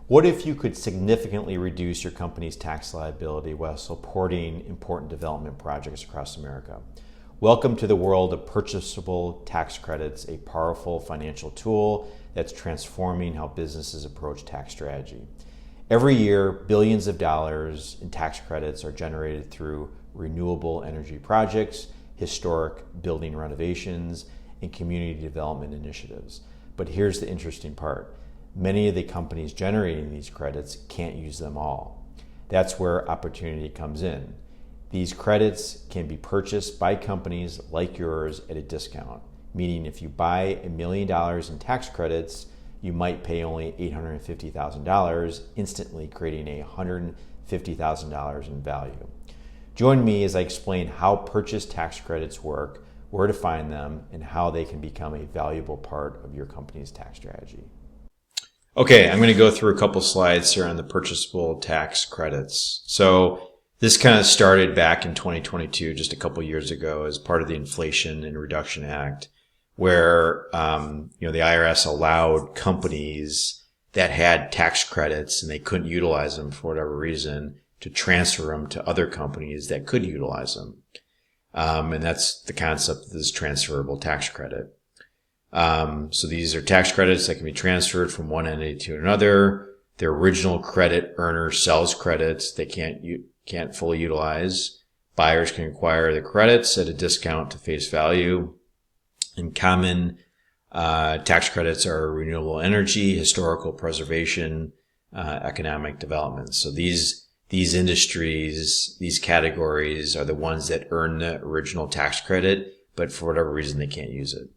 What if you could significantly reduce your company's tax liability while supporting important development projects across America? Welcome to the world of purchasable tax credits, a powerful financial tool that's transforming how businesses approach tax strategy. Every year, billions of dollars in tax credits are generated through renewable energy projects, historic building renovations, and community development initiatives. But here's the interesting part. Many of the companies generating these credits can't use them all. That's where opportunity comes in. These credits can be purchased by companies like yours at a discount, meaning if you buy $1 million in tax credits, you might pay only $850,000, instantly creating $150,000 in value. Join me as I explain how purchase tax credits work, where to find them, and how they can become a valuable part of your company's tax strategy. Okay, I'm going to go through a couple slides here on the purchasable tax credits. So this kind of started back in 2022, just a couple years ago, as part of the Inflation and Reduction Act, where the IRS allowed companies that had tax credits and they couldn't utilize them for whatever reason to transfer them to other companies that could utilize them. And that's the concept of this transferable tax credit. So these are tax credits that can be transferred from one entity to another. The original credit earner sells credits they can't fully utilize. Buyers can acquire the credits at a discount to face value. And common tax credits are renewable energy, historical preservation, economic development. So these industries, these categories are the ones that earn the original tax credit, but for whatever reason they can't use it.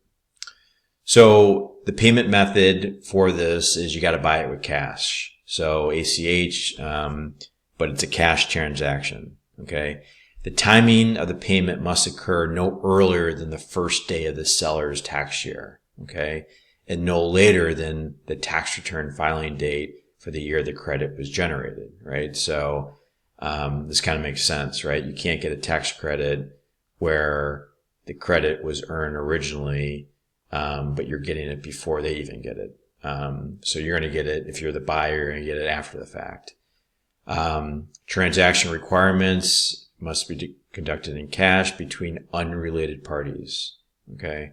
So the payment method for this is you got to buy it with cash. So ACH, but it's a cash transaction. Okay. The timing of the payment must occur no earlier than the first day of the seller's tax year. Okay. And no later than the tax return filing date for the year the credit was generated. Right. So, this kind of makes sense, right? You can't get a tax credit where the credit was earned originally, but you're getting it before they even get it. So you're going to get it, if you're the buyer, you're going to get it after the fact. Transaction requirements must be conducted in cash between unrelated parties. Okay.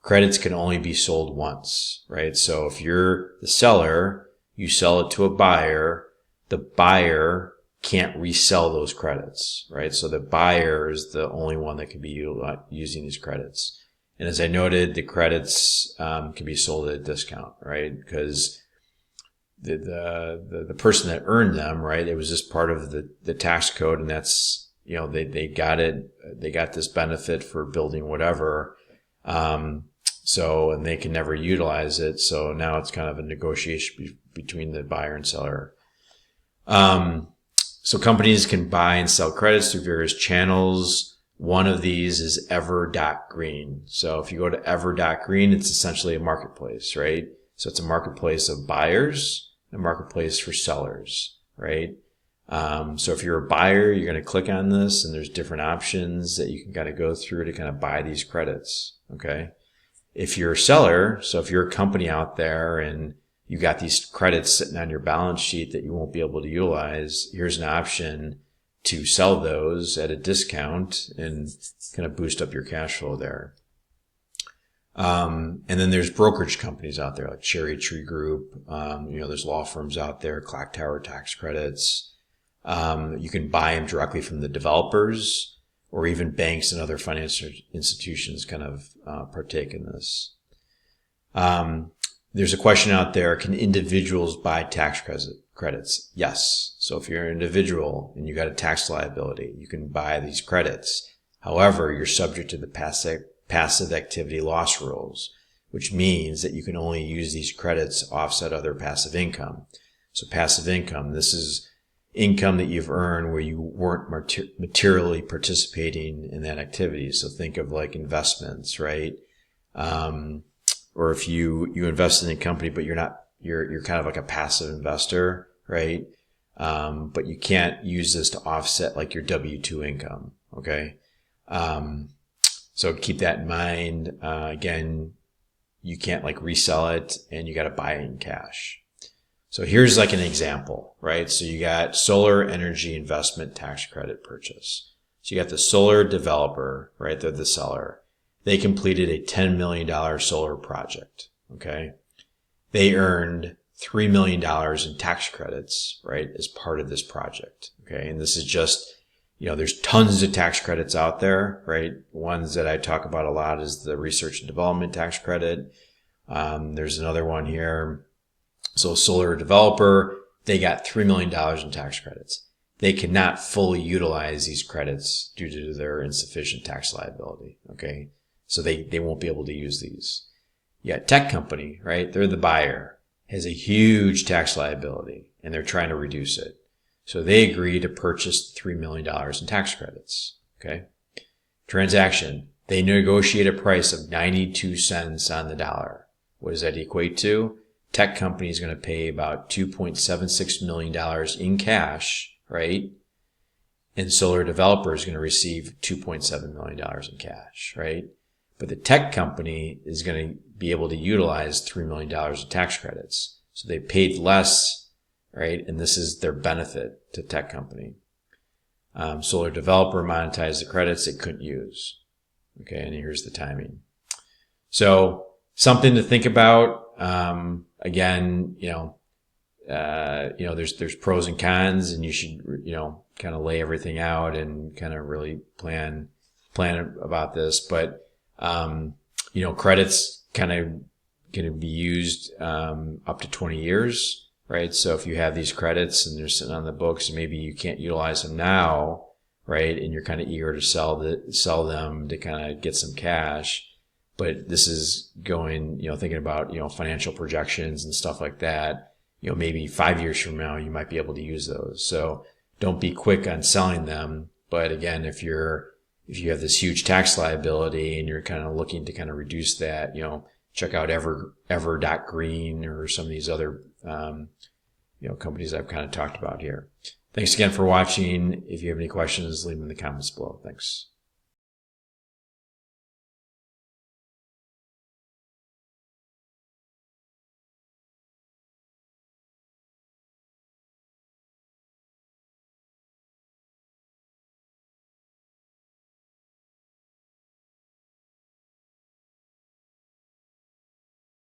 Credits can only be sold once, right? So if you're the seller, you sell it to a buyer, the buyer can't resell those credits, right? So the buyer is the only one that can be using these credits. And as I noted, the credits can be sold at a discount, right? Because the person that earned them, right, it was just part of the tax code, and that's, they got it, they got this benefit for building whatever. So, and they can never utilize it. So now it's kind of a negotiation between the buyer and seller. So companies can buy and sell credits through various channels. One of these is ever.green. So if you go to ever.green, it's essentially a marketplace, right? So it's a marketplace of buyers, a marketplace for sellers, right? So if you're a buyer, you're going to click on this and there's different options that you can kind of go through to kind of buy these credits. Okay. If you're a seller, so if you're a company out there and you got these credits sitting on your balance sheet that you won't be able to utilize, here's an option to sell those at a discount and kind of boost up your cash flow there. And then there's brokerage companies out there like Cherry Tree Group. There's law firms out there, Clock Tower tax credits. You can buy them directly from the developers, or even banks and other financial institutions kind of partake in this. There's a question out there, can individuals buy tax credits? Yes. So if you're an individual and you got a tax liability, you can buy these credits. However, you're subject to the passive activity loss rules, which means that you can only use these credits to offset other passive income. So passive income, this is income that you've earned where you weren't materially participating in that activity. So think of like investments, right? Or if you invest in a company, but you're kind of like a passive investor, right? But you can't use this to offset like your W-2 income. Okay. So keep that in mind. Again, you can't like resell it and you got to buy it in cash. So here's like an example, right? So you got solar energy investment tax credit purchase. So you got the solar developer, right? They're the seller. They completed a $10 million solar project, okay? They earned $3 million in tax credits, right, as part of this project, okay? And this is just, there's tons of tax credits out there, right? Ones that I talk about a lot is the research and development tax credit. There's another one here. So solar developer, they got $3 million in tax credits. They cannot fully utilize these credits due to their insufficient tax liability, okay? So they won't be able to use these. You got tech company, right? They're the buyer, has a huge tax liability, and they're trying to reduce it. So they agree to purchase $3 million in tax credits, okay? Transaction, they negotiate a price of 92 cents on the dollar. What does that equate to? Tech company is going to pay about $2.76 million in cash, right? And solar developer is going to receive $2.7 million in cash, right? But the tech company is going to be able to utilize $3 million in tax credits. So they paid less, right? And this is their benefit to tech company. Solar developer monetized the credits it couldn't use. Okay, and here's the timing. So something to think about. Again, there's pros and cons, and you should, kind of lay everything out and kind of really plan about this. But, credits kind of going to be used, up to 20 years, right? So if you have these credits and they're sitting on the books and maybe you can't utilize them now, right? And you're kind of eager to sell them to kind of get some cash. But this is going, thinking about, financial projections and stuff like that. Maybe 5 years from now, you might be able to use those. So don't be quick on selling them. But again, if you have this huge tax liability and you're kind of looking to kind of reduce that, check out Ever.Green or some of these other, companies I've kind of talked about here. Thanks again for watching. If you have any questions, leave them in the comments below. Thanks.